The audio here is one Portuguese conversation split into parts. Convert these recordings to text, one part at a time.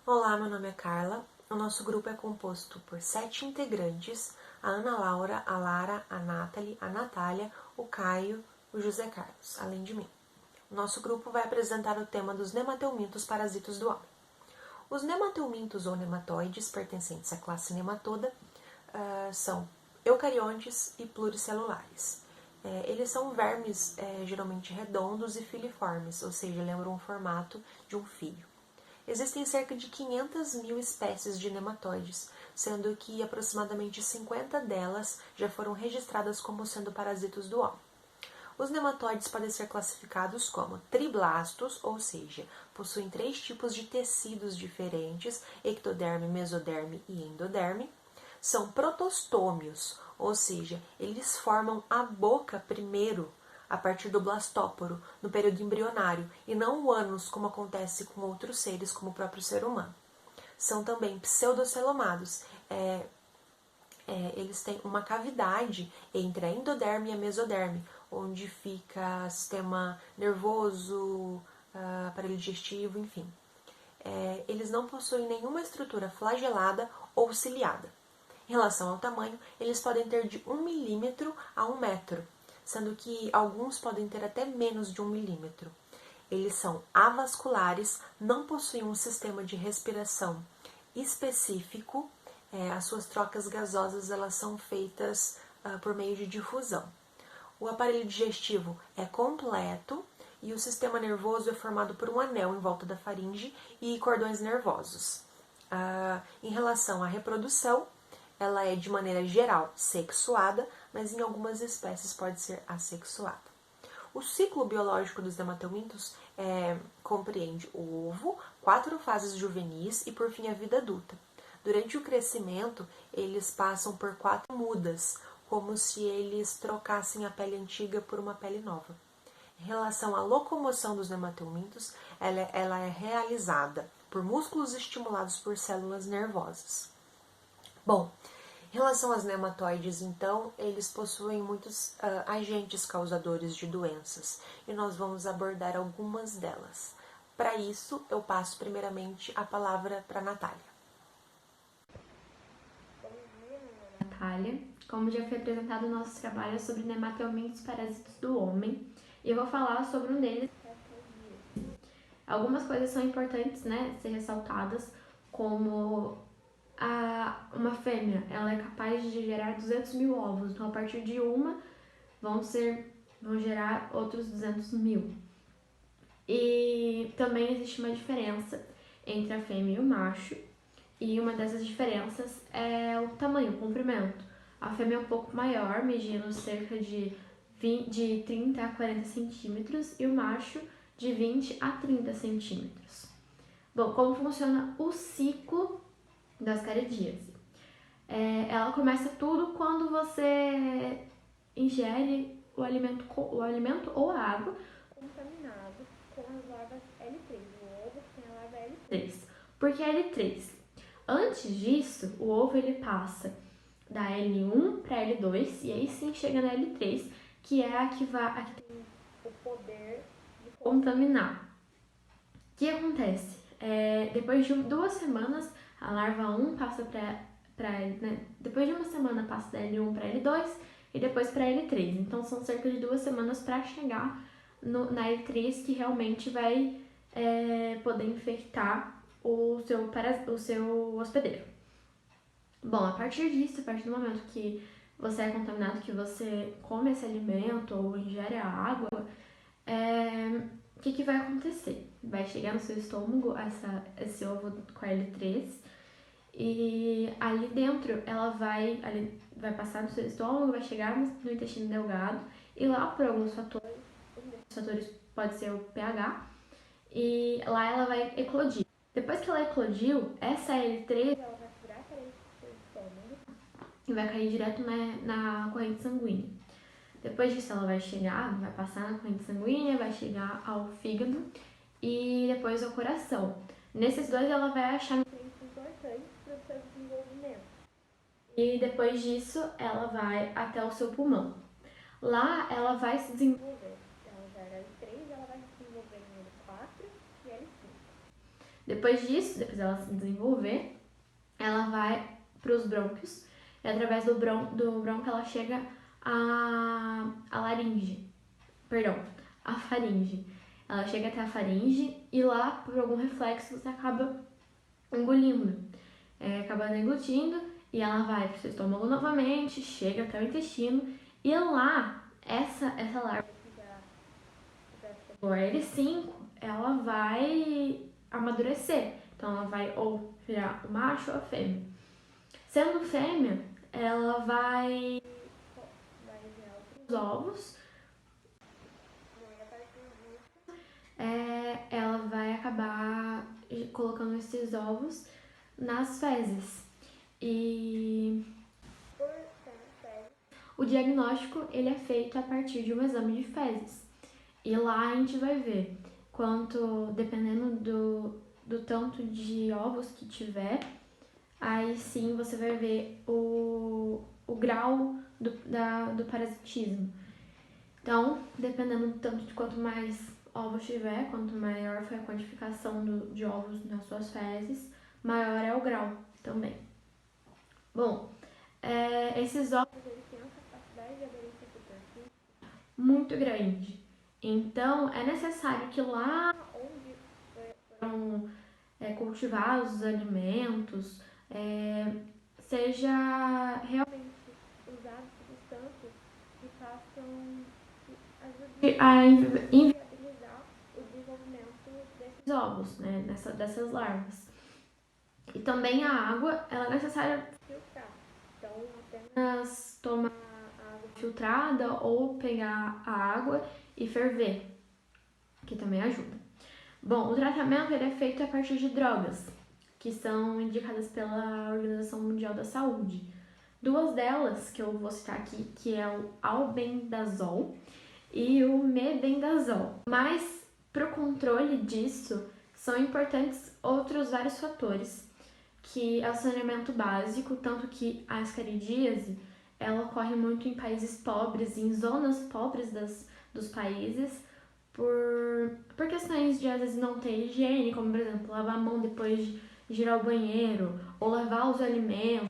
Olá, meu nome é Carla. O nosso grupo é composto por 7 integrantes: a Ana Laura, a Lara, a Nathalie, a Natália, o Caio, o José Carlos, além de mim. O nosso grupo vai apresentar o tema dos nemateumintos parasitos do homem. Os nemateumintos ou nematóides, pertencentes à classe nematoda, são eucariontes e pluricelulares. Eles são vermes geralmente redondos e filiformes, ou seja, lembram o formato de um fio. Existem cerca de 500 mil espécies de nematóides, sendo que aproximadamente 50 delas já foram registradas como sendo parasitos do homem. Os nematóides podem ser classificados como triblastos, ou seja, possuem 3 tipos de tecidos diferentes, ectoderme, mesoderme e endoderme. São protostômios, ou seja, eles formam a boca primeiro, a partir do blastóporo, no período embrionário, e não o ânus, como acontece com outros seres, como o próprio ser humano. São também pseudocelomados. Eles têm uma cavidade entre a endoderme e a mesoderme, onde fica sistema nervoso, aparelho digestivo, enfim. Eles não possuem nenhuma estrutura flagelada ou ciliada. Em relação ao tamanho, eles podem ter de 1 milímetro a 1 metro, sendo que alguns podem ter até menos de 1 milímetro. Eles são avasculares, não possuem um sistema de respiração específico. As suas trocas gasosas elas são feitas por meio de difusão. O aparelho digestivo é completo e o sistema nervoso é formado por um anel em volta da faringe e cordões nervosos. Em relação à reprodução, ela é de maneira geral sexuada, mas em algumas espécies pode ser assexuada. O ciclo biológico dos nemateumintos compreende o ovo, 4 fases juvenis e por fim a vida adulta. Durante o crescimento, eles passam por 4 mudas, como se eles trocassem a pele antiga por uma pele nova. Em relação à locomoção dos nemateumintos, ela é realizada por músculos estimulados por células nervosas. Bom, em relação aos nematóides, então, eles possuem muitos agentes causadores de doenças e nós vamos abordar algumas delas. Para isso, eu passo primeiramente a palavra para a Natália. Natália. Como já foi apresentado, o nosso trabalho é sobre nemateumintos parasitos do homem e eu vou falar sobre um deles. Algumas coisas são importantes, né, ser ressaltadas, como uma fêmea, ela é capaz de gerar 200 mil ovos, então a partir de uma vão gerar outros 200 mil. E também existe uma diferença entre a fêmea e o macho, e uma dessas diferenças é o tamanho, o comprimento. A fêmea é um pouco maior, medindo cerca de 30 a 40 centímetros, e o macho de 20 a 30 centímetros. Bom, como funciona o ciclo das caridíase? Ela começa tudo quando você ingere o alimento ou a água contaminado com as larvas L3, o ovo que tem a larva L3. Por que L3? Antes disso, o ovo ele passa da L1 para L2 e aí sim chega na L3, que é a que tem o poder de contaminar. O que acontece? Depois de 2 semanas, a larva 1 passa depois de uma semana passa da L1 para L2 e depois para L3. Então são cerca de 2 semanas para chegar na L3, que realmente vai poder infectar o seu hospedeiro. Bom, a partir disso, a partir do momento que você é contaminado, que você come esse alimento ou ingere a água, o que vai acontecer? Vai chegar no seu estômago esse ovo com a L3 e ali dentro ela vai passar no seu estômago, vai chegar no intestino delgado e lá por alguns fatores, os fatores pode ser o pH, e lá ela vai eclodir. Depois que ela eclodiu, essa L3 ela vai furar a parede do seu estômago e vai cair direto na corrente sanguínea. Depois disso ela vai passar na corrente sanguínea, vai chegar ao fígado e depois ao coração. Nesses dois ela vai achar nutrientes importantes para o seu desenvolvimento. E depois disso ela vai até o seu pulmão. Lá ela vai se desenvolver. Ela já era L3, ela vai se desenvolver em L4 e L5. Depois disso, depois dela se desenvolver, ela vai para os brônquios, e através do brônquio ela chega à laringe, perdão, à faringe. Ela chega até a faringe e lá, por algum reflexo, você acaba engolindo. Acaba deglutindo e ela vai para o seu estômago novamente, chega até o intestino e lá, essa larva da L5, ela vai amadurecer. Então ela vai ou virar o macho ou a fêmea. Sendo fêmea, ela vai virar outros ovos. Ela vai acabar colocando esses ovos nas fezes. E o diagnóstico ele é feito a partir de um exame de fezes. E lá a gente vai ver dependendo do tanto de ovos que tiver, aí sim você vai ver o grau do parasitismo. Então, dependendo do tanto de quanto mais ovos tiver, quanto maior for a quantificação de ovos nas suas fezes, maior é o grau também. Bom, esses ovos eles têm uma capacidade de aderência superfície muito grande. Então, é necessário que lá onde foram cultivados os alimentos, seja realmente usado substâncias que façam a inviabilizar o desenvolvimento desses ovos, né, dessas larvas. E também a água, ela é necessária filtrar. Então, apenas tomar a água filtrada ou pegar a água e ferver, que também ajuda. Bom, o tratamento ele é feito a partir de drogas, que são indicadas pela Organização Mundial da Saúde. Duas delas, que eu vou citar aqui, que é o albendazol e o mebendazol. Mas, para o controle disso, são importantes outros vários fatores, que é o saneamento básico, tanto que a ascaridíase, ela ocorre muito em países pobres, em zonas pobres dos países, por questões de, às vezes, não ter higiene, como, por exemplo, lavar a mão depois de girar o banheiro, ou lavar os alimentos.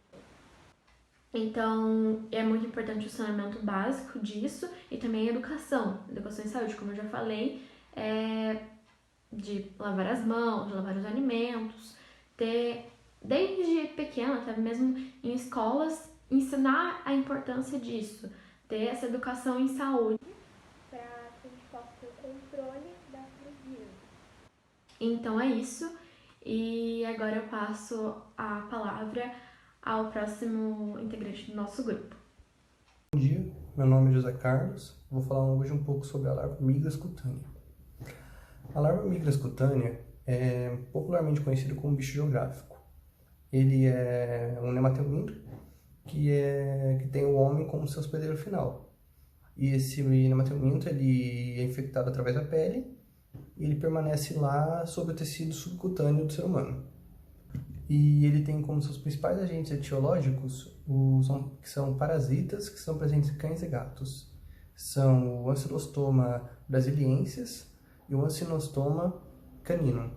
Então, é muito importante o saneamento básico disso e também a educação em saúde, como eu já falei, de lavar as mãos, de lavar os alimentos, desde pequena, até mesmo em escolas, ensinar a importância disso, ter essa educação em saúde para que a gente possa ter o controle das vírus. Então é isso, e agora eu passo a palavra ao próximo integrante do nosso grupo. Bom dia, meu nome é José Carlos, vou falar hoje um pouco sobre a larva Migras cutânea. A larva Migras cutânea é popularmente conhecido como bicho geográfico. Ele é um nemateomindo que tem o homem como seu hospedeiro final. E esse nemateomindo ele é infectado através da pele e ele permanece lá sob o tecido subcutâneo do ser humano. E ele tem como seus principais agentes etiológicos que são parasitas que são presentes em cães e gatos. São o Ancylostoma brasiliensis e o Acinostoma caninum.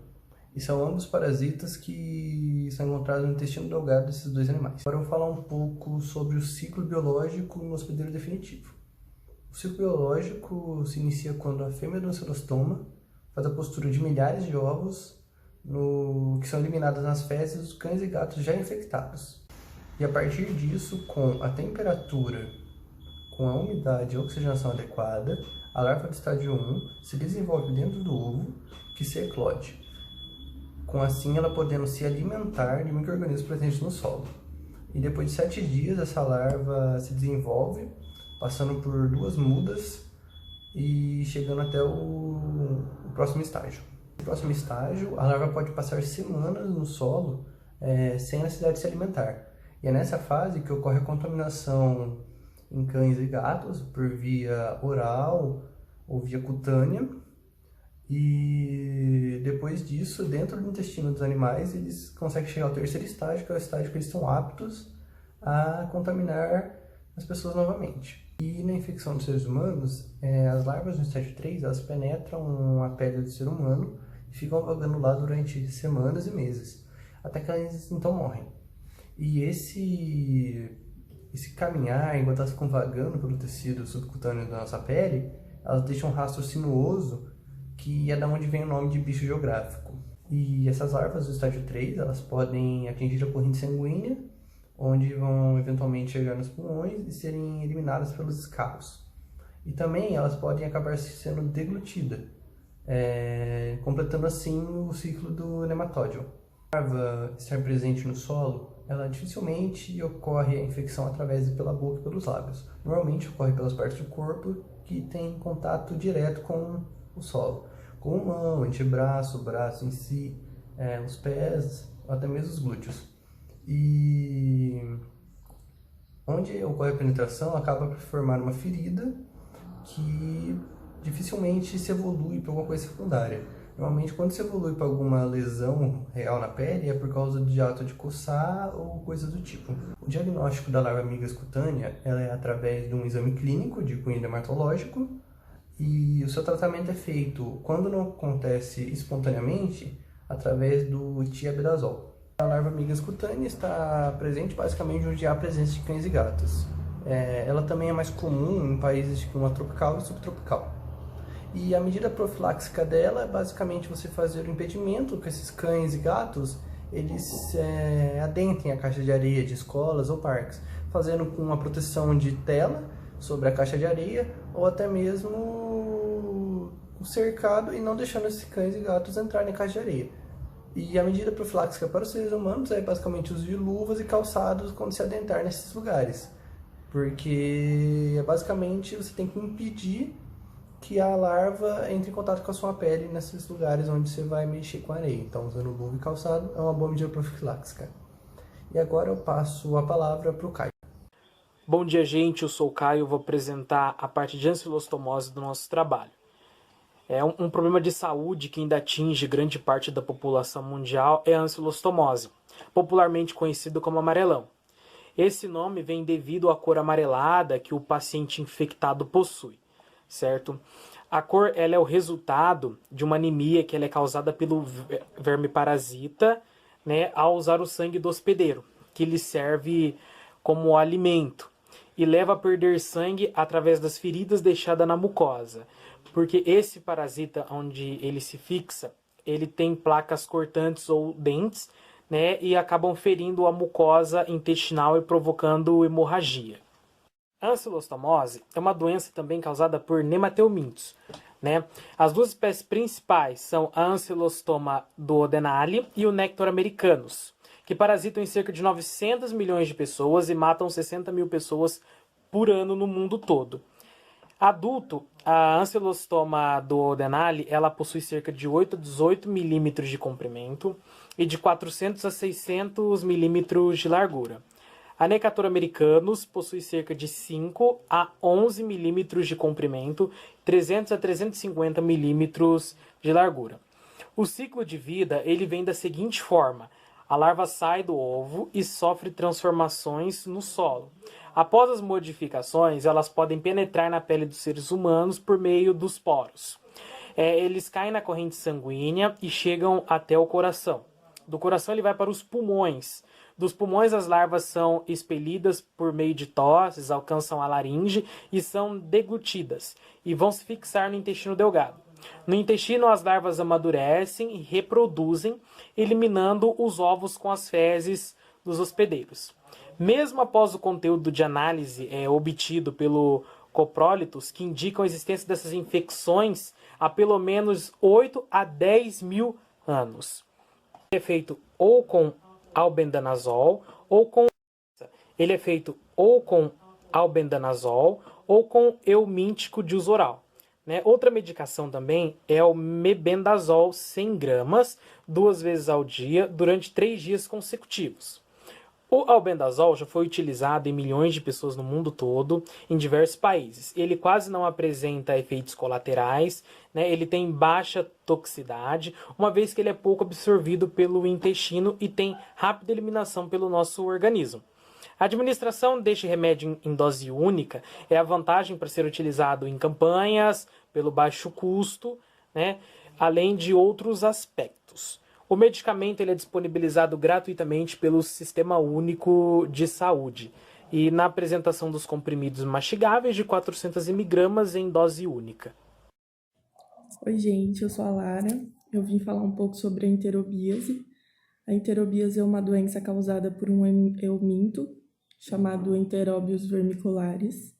E são ambos parasitas que são encontrados no intestino delgado desses dois animais. Agora eu vou falar um pouco sobre o ciclo biológico no hospedeiro definitivo. O ciclo biológico se inicia quando a fêmea do Ancylostoma faz a postura de milhares de ovos que são eliminados nas fezes dos cães e gatos já infectados. E a partir disso, com a temperatura, com a umidade e a oxigenação adequada, a larva do estágio 1 se desenvolve dentro do ovo, que se eclode, com assim ela podendo se alimentar de micro-organismos presentes no solo. E depois de 7 dias, essa larva se desenvolve, passando por 2 mudas e chegando até o próximo estágio. No próximo estágio, a larva pode passar semanas no solo sem necessidade de se alimentar. E é nessa fase que ocorre a contaminação em cães e gatos por via oral ou via cutânea. E depois disso, dentro do intestino dos animais, eles conseguem chegar ao terceiro estágio, que é o estágio que eles estão aptos a contaminar as pessoas novamente. E na infecção dos seres humanos, as larvas no estágio 3, elas penetram a pele do ser humano e ficam vagando lá durante semanas e meses, até que elas então morrem. E esse caminhar, enquanto elas ficam vagando pelo tecido subcutâneo da nossa pele, elas deixam um rastro sinuoso, que é da onde vem o nome de bicho geográfico. E essas larvas do estágio 3, elas podem atingir a corrente sanguínea, onde vão eventualmente chegar nos pulmões e serem eliminadas pelos escarros. E também elas podem acabar sendo deglutidas, completando assim o ciclo do nematóide. A larva estar presente no solo, ela dificilmente ocorre a infecção através pela boca e pelos lábios. Normalmente ocorre pelas partes do corpo que têm contato direto com o solo, como mão, antebraço, o braço em si, os pés, até mesmo os glúteos. E onde ocorre a penetração, acaba por formar uma ferida que dificilmente se evolui para alguma coisa secundária. Normalmente, quando se evolui para alguma lesão real na pele, é por causa de ato de coçar ou coisa do tipo. O diagnóstico da larva migas cutânea ela é através de um exame clínico de cunho dermatológico, e o seu tratamento é feito, quando não acontece espontaneamente, através do tiabidazol. A larva migas cutânea está presente basicamente onde há a presença de cães e gatos. Ela também é mais comum em países de clima tropical e subtropical. E a medida profiláxica dela é basicamente você fazer o impedimento que esses cães e gatos eles adentrem a caixa de areia de escolas ou parques, fazendo com uma proteção de tela sobre a caixa de areia ou até mesmo um cercado e não deixando esses cães e gatos entrarem na caixa de areia. E a medida profiláxica para os seres humanos é basicamente o uso de luvas e calçados quando se adentrar nesses lugares, porque basicamente você tem que impedir que a larva entre em contato com a sua pele nesses lugares onde você vai mexer com a areia. Então, usando luva e calçado é uma boa medida profiláxica. E agora eu passo a palavra para o Caio. Bom dia, gente. Eu sou o Caio. Vou apresentar a parte de ancilostomose do nosso trabalho. É um problema de saúde que ainda atinge grande parte da população mundial é a ancilostomose, popularmente conhecido como amarelão. Esse nome vem devido à cor amarelada que o paciente infectado possui, certo? A cor ela é o resultado de uma anemia que ela é causada pelo verme parasita, né, ao usar o sangue do hospedeiro, que lhe serve como alimento, e leva a perder sangue através das feridas deixadas na mucosa, porque esse parasita, onde ele se fixa, ele tem placas cortantes ou dentes, né, e acabam ferindo a mucosa intestinal e provocando hemorragia. A ancilostomose é uma doença também causada por nematelmintos, né? As duas espécies principais são a Ancylostoma duodenale e o Nector americanus, que parasitam em cerca de 900 milhões de pessoas e matam 60 mil pessoas por ano no mundo todo. Adulto, a Ancylostoma duodenale, ela possui cerca de 8 a 18 milímetros de comprimento e de 400 a 600 milímetros de largura. A Necator americanus possui cerca de 5 a 11 milímetros de comprimento, 300 a 350 milímetros de largura. O ciclo de vida ele vem da seguinte forma: a larva sai do ovo e sofre transformações no solo. Após as modificações, elas podem penetrar na pele dos seres humanos por meio dos poros. Eles caem na corrente sanguínea e chegam até o coração. Do coração ele vai para os pulmões. Dos pulmões as larvas são expelidas por meio de tosses, alcançam a laringe e são deglutidas e vão se fixar no intestino delgado. No intestino as larvas amadurecem e reproduzem, eliminando os ovos com as fezes dos hospedeiros. Mesmo após o conteúdo de análise obtido pelo coprólitos, que indicam a existência dessas infecções há pelo menos 8 a 10 mil anos. Ele é feito ou com albendanazol ou com eumíntico de uso oral. Né? Outra medicação também é o mebendazol 100 gramas, 2 vezes ao dia, durante 3 dias consecutivos. O albendazol já foi utilizado em milhões de pessoas no mundo todo, em diversos países. Ele quase não apresenta efeitos colaterais, né? Ele tem baixa toxicidade, uma vez que ele é pouco absorvido pelo intestino e tem rápida eliminação pelo nosso organismo. A administração deste remédio em dose única é a vantagem para ser utilizado em campanhas, pelo baixo custo, né? além de outros aspectos. O medicamento ele é disponibilizado gratuitamente pelo Sistema Único de Saúde e na apresentação dos comprimidos mastigáveis de 400 mg em dose única. Oi, gente, eu sou a Lara. Eu vim falar um pouco sobre a enterobíase. A enterobíase é uma doença causada por um euminto chamado Enterobius vermicularis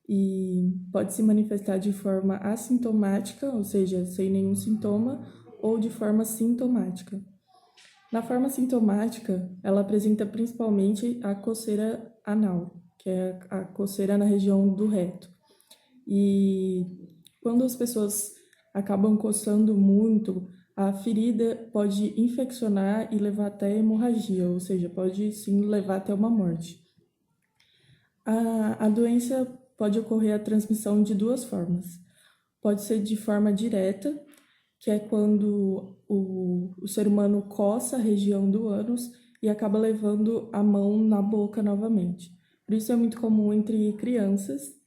e pode se manifestar de forma assintomática, ou seja, sem nenhum sintoma, ou de forma sintomática. Na forma sintomática, ela apresenta principalmente a coceira anal, que é a coceira na região do reto. E quando as pessoas acabam coçando muito, a ferida pode infeccionar e levar até hemorragia, ou seja, pode sim levar até uma morte. A doença pode ocorrer a transmissão de duas formas. Pode ser de forma direta, que é quando o ser humano coça a região do ânus e acaba levando a mão na boca novamente. Por isso é muito comum entre crianças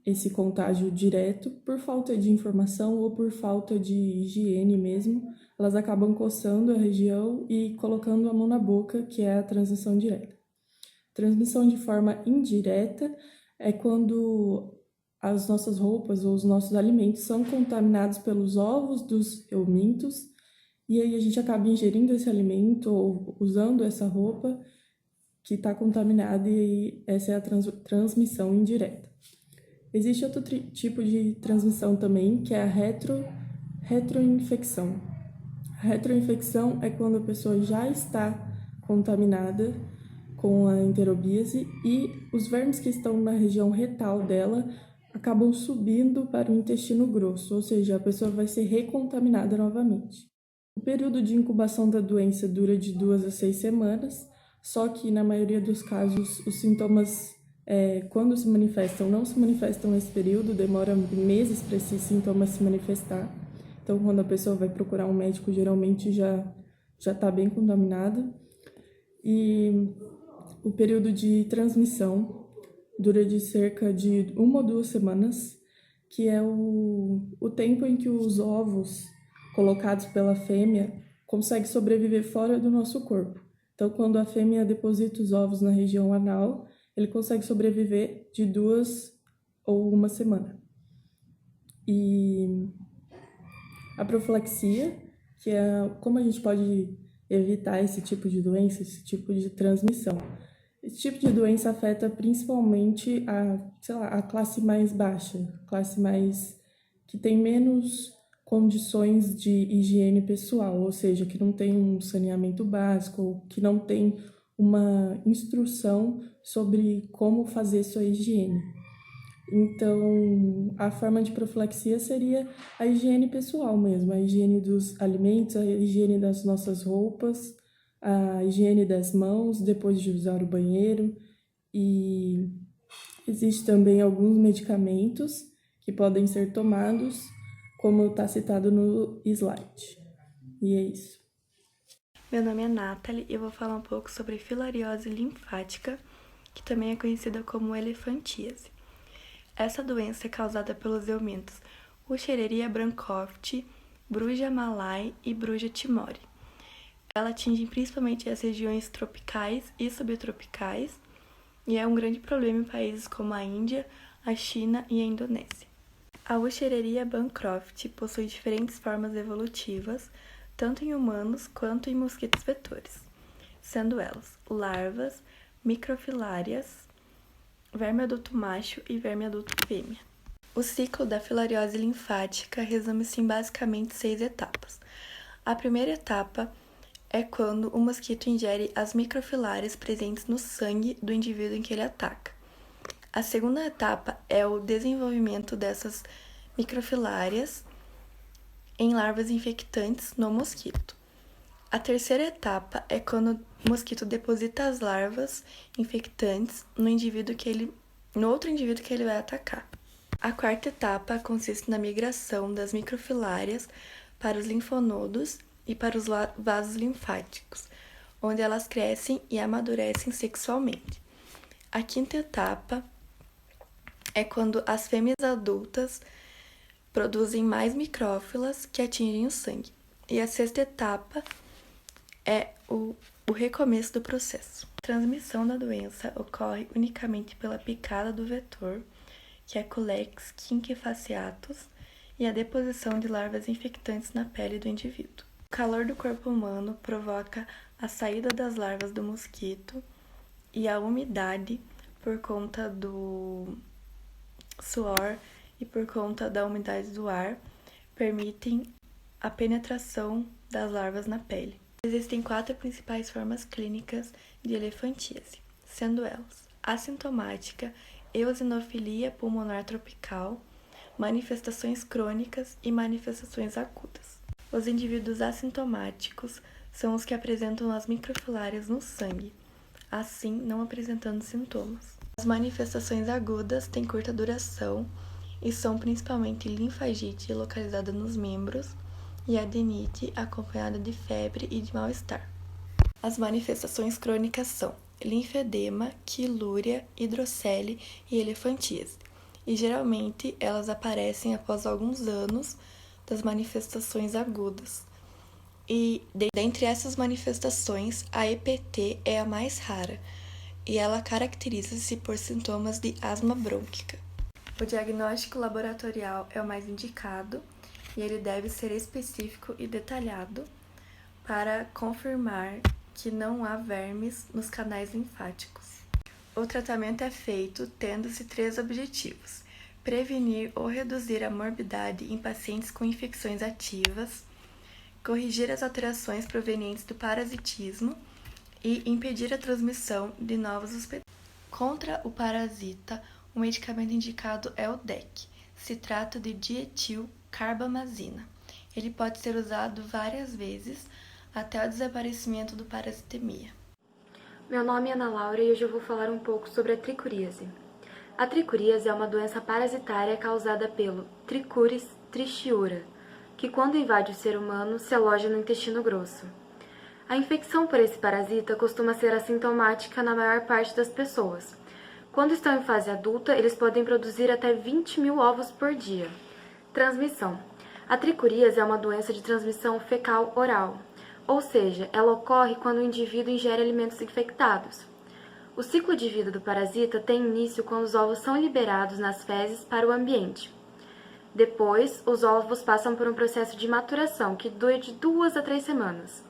esse contágio direto, por falta de informação ou por falta de higiene mesmo, elas acabam coçando a região e colocando a mão na boca, que é a transmissão direta. Transmissão de forma indireta é quando as nossas roupas ou os nossos alimentos são contaminados pelos ovos dos eumintos e aí a gente acaba ingerindo esse alimento ou usando essa roupa que está contaminada e aí essa é a transmissão indireta. Existe outro tipo de transmissão também, que é a retroinfecção. A retroinfecção é quando a pessoa já está contaminada com a enterobíase e os vermes que estão na região retal dela acabam subindo para o intestino grosso, ou seja, a pessoa vai ser recontaminada novamente. O período de incubação da doença dura de 2 a 6 semanas, só que na maioria dos casos os sintomas quando se manifestam, não se manifestam nesse período, demora meses para esses sintomas se manifestar. Então, quando a pessoa vai procurar um médico, geralmente já está bem contaminada. E o período de transmissão dura de cerca de 1 ou 2 semanas, que é o tempo em que os ovos colocados pela fêmea conseguem sobreviver fora do nosso corpo. Então, quando a fêmea deposita os ovos na região anal, ele consegue sobreviver de 2 ou 1 semana. E a profilaxia, que é como a gente pode evitar esse tipo de doença, esse tipo de transmissão. Esse tipo de doença afeta principalmente a classe mais baixa, classe mais que tem menos condições de higiene pessoal, ou seja, que não tem um saneamento básico, ou que não tem uma instrução sobre como fazer sua higiene. Então, a forma de profilaxia seria a higiene pessoal mesmo, a higiene dos alimentos, a higiene das nossas roupas, a higiene das mãos depois de usar o banheiro. E existe também alguns medicamentos que podem ser tomados, como está citado no slide. E é isso. Meu nome é Nathalie e eu vou falar um pouco sobre filariose linfática, que também é conhecida como elefantíase. Essa doença é causada pelos eumintos Wuchereria brancoft, Bruja malai e Bruja timori. Ela atinge principalmente as regiões tropicais e subtropicais e é um grande problema em países como a Índia, a China e a Indonésia. A Wuchereria bancroft possui diferentes formas evolutivas, tanto em humanos quanto em mosquitos vetores, sendo elas larvas, microfilárias, verme adulto macho e verme adulto fêmea. O ciclo da filariose linfática resume-se em basicamente 6 etapas. A primeira etapa é quando o mosquito ingere as microfilárias presentes no sangue do indivíduo em que ele ataca. A segunda etapa é o desenvolvimento dessas microfilárias em larvas infectantes no mosquito. A terceira etapa é quando o mosquito deposita as larvas infectantes no outro indivíduo que ele vai atacar. A quarta etapa consiste na migração das microfilárias para os linfonodos e para os vasos linfáticos, onde elas crescem e amadurecem sexualmente. A quinta etapa é quando as fêmeas adultas produzem mais micrófilas que atingem o sangue. E a sexta etapa é o recomeço do processo. A transmissão da doença ocorre unicamente pela picada do vetor, que é Culex quinquefasciatus, e a deposição de larvas infectantes na pele do indivíduo. O calor do corpo humano provoca a saída das larvas do mosquito e a umidade, por conta do suor e por conta da umidade do ar, permitem a penetração das larvas na pele. Existem 4 principais formas clínicas de elefantíase, sendo elas assintomática, eosinofilia pulmonar tropical, manifestações crônicas e manifestações agudas. Os indivíduos assintomáticos são os que apresentam as microfilárias no sangue, assim não apresentando sintomas. As manifestações agudas têm curta duração e são principalmente linfagite localizada nos membros e adenite acompanhada de febre e de mal-estar. As manifestações crônicas são linfedema, quilúria, hidrocele e elefantíase, e geralmente elas aparecem após alguns anos das manifestações agudas. E dentre essas manifestações, a EPT é a mais rara, e ela caracteriza-se por sintomas de asma brônquica. O diagnóstico laboratorial é o mais indicado, e ele deve ser específico e detalhado para confirmar que não há vermes nos canais linfáticos. O tratamento é feito tendo-se 3 objetivos: prevenir ou reduzir a morbidade em pacientes com infecções ativas, corrigir as alterações provenientes do parasitismo e impedir a transmissão de novos hospedeiros. Contra o parasita, o medicamento indicado é o DEC. Se trata de dietilcarbamazina. Ele pode ser usado várias vezes até o desaparecimento do parasitemia. Meu nome é Ana Laura e hoje eu vou falar um pouco sobre a tricuríase. A tricuríase é uma doença parasitária causada pelo Trichuris trichiura, que quando invade o ser humano se aloja no intestino grosso. A infecção por esse parasita costuma ser assintomática na maior parte das pessoas. Quando estão em fase adulta, eles podem produzir até 20.000 ovos por dia. Transmissão. A tricuríase é uma doença de transmissão fecal-oral, ou seja, ela ocorre quando o indivíduo ingere alimentos infectados. O ciclo de vida do parasita tem início quando os ovos são liberados nas fezes para o ambiente. Depois, os ovos passam por um processo de maturação que dura de 2 a 3 semanas.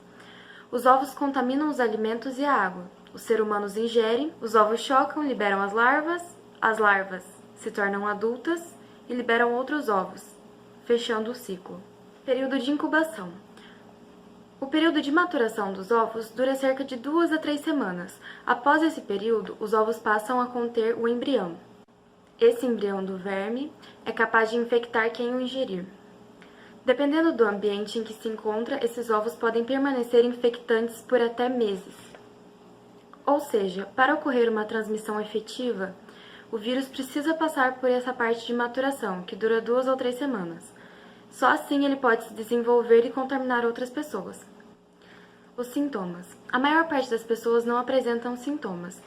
Os ovos contaminam os alimentos e a água. Os seres humanos ingerem, os ovos chocam, liberam as larvas se tornam adultas e liberam outros ovos, fechando o ciclo. Período de incubação. O período de maturação dos ovos dura cerca de 2 a 3 semanas. Após esse período, os ovos passam a conter o embrião. Esse embrião do verme é capaz de infectar quem o ingerir. Dependendo do ambiente em que se encontra, esses ovos podem permanecer infectantes por até meses. Ou seja, para ocorrer uma transmissão efetiva, o vírus precisa passar por essa parte de maturação, que dura 2 ou 3 semanas. Só assim ele pode se desenvolver e contaminar outras pessoas. Os sintomas. A maior parte das pessoas não apresentam sintomas.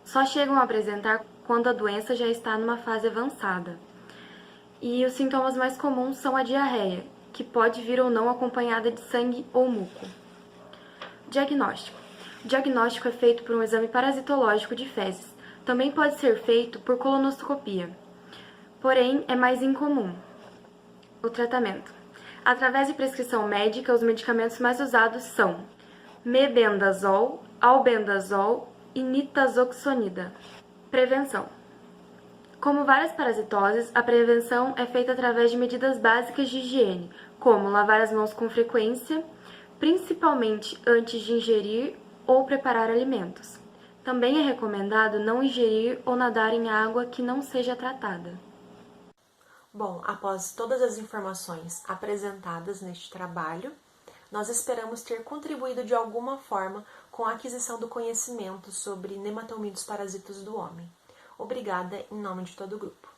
Só chegam a apresentar quando a doença já está numa fase avançada. E os sintomas mais comuns são a diarreia, que pode vir ou não acompanhada de sangue ou muco. Diagnóstico. O diagnóstico é feito por um exame parasitológico de fezes. Também pode ser feito por colonoscopia, porém é mais incomum. O tratamento. Através de prescrição médica, os medicamentos mais usados são mebendazol, albendazol e nitazoxanida. Prevenção. Como várias parasitoses, a prevenção é feita através de medidas básicas de higiene, como lavar as mãos com frequência, principalmente antes de ingerir ou preparar alimentos. Também é recomendado não ingerir ou nadar em água que não seja tratada. Bom, após todas as informações apresentadas neste trabalho, nós esperamos ter contribuído de alguma forma com a aquisição do conhecimento sobre nematomidos parasitas do homem. Obrigada em nome de todo o grupo.